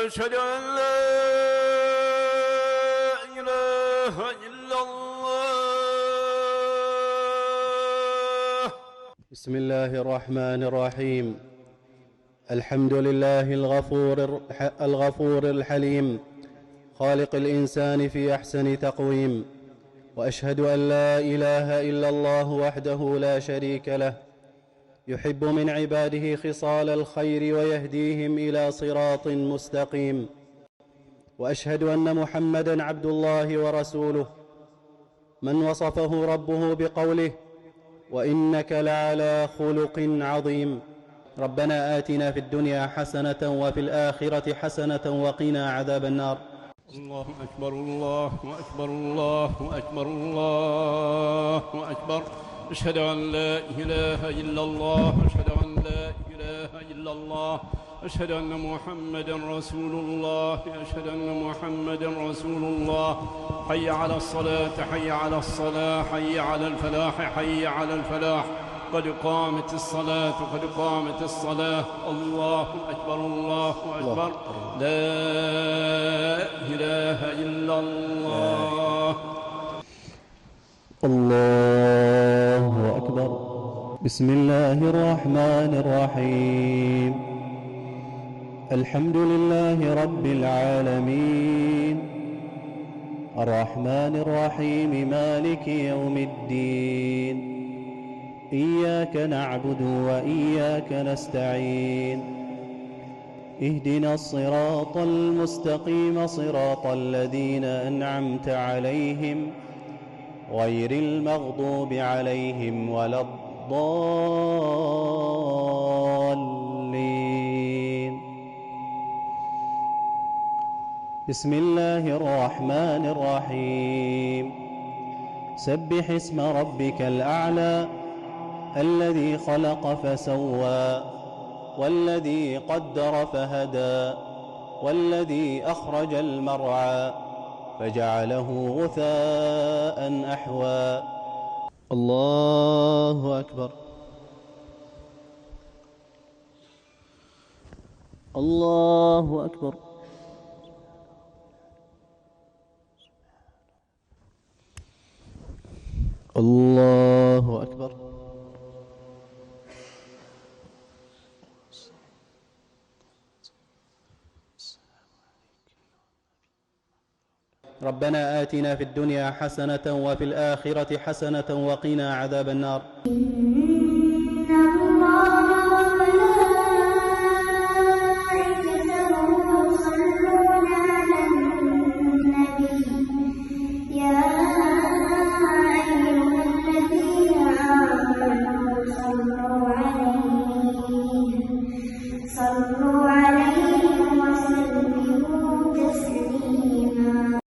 أشهد أن لا إله إلا الله. بسم الله الرحمن الرحيم. الحمد لله الغفور الحليم، خالق الإنسان في أحسن تقويم، وأشهد أن لا إله إلا الله وحده لا شريك له، يحب من عباده خصال الخير ويهديهم إلى صراط مستقيم. وأشهد أن محمدًا عبد الله ورسوله، من وصفه ربه بقوله: وإنك لعلى خلق عظيم. ربنا آتنا في الدنيا حسنة وفي الآخرة حسنة وقنا عذاب النار. الله أكبر الله أكبر الله أكبر الله أكبر. أشهد أن لا إله إلا الله، أشهد أن لا إله إلا الله، أشهد أن محمدا رسول الله، أشهد أن محمدا رسول الله. حي على الصلاة، حي على الصلاة، حي على الفلاح، حي على الفلاح. قد قامت الصلاة، قد قامت الصلاة. الله أكبر الله أكبر. لا إله إلا الله. الله أكبر. بسم الله الرحمن الرحيم. الحمد لله رب العالمين، الرحمن الرحيم، مالك يوم الدين. إياك نعبد وإياك نستعين. اهدنا الصراط المستقيم، صراط الذين أنعمت عليهم غير المغضوب عليهم ولا الضالين. بسم الله الرحمن الرحيم. سبح اسم ربك الأعلى الذي خلق فسوى، والذي قدر فهدى، والذي أخرج المرعى فجعله غثاء أحوى. الله أكبر. الله أكبر. الله أكبر. ربنا آتنا في الدنيا حسنة وفي الآخرة حسنة وقنا عذاب النار.